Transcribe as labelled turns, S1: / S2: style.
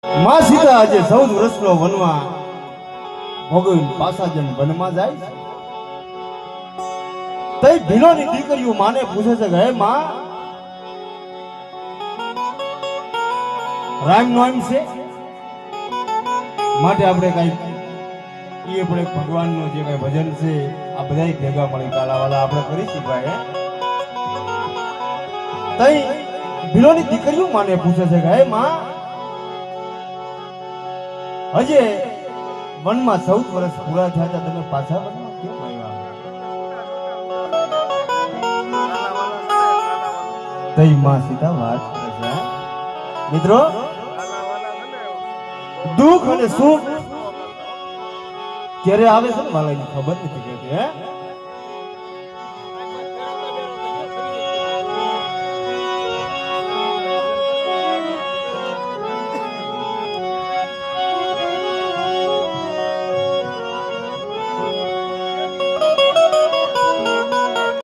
S1: માં સીતા આજે 14 વર્ષનો વનમાં ભોગવીને પાછા જન વનમાં જાય છે. તઈ ભીલોની દીકરીઓ માને પૂછે છે કે હે માં રામ નોમ છે માટે આપણે કઈ એ આપણે ભગવાનનું જે કઈ ભજન છે આ બધા ભેગા મળી કાલાવાલા આપણે કરીશું ભાઈ. તઈ ભીલોની દીકરીઓ માને પૂછે છે કે હે માં હજે વનમાં 14 વર્ષ પૂરા થયા હતા તમે પાછા વનમાં કેમ આવ્યા? તઈ માં સીતા વાત કરે છે. મિત્રો દુઃખ અને સુખ ક્યારે આવે છે ને વાલાની ખબર નથી પડતી.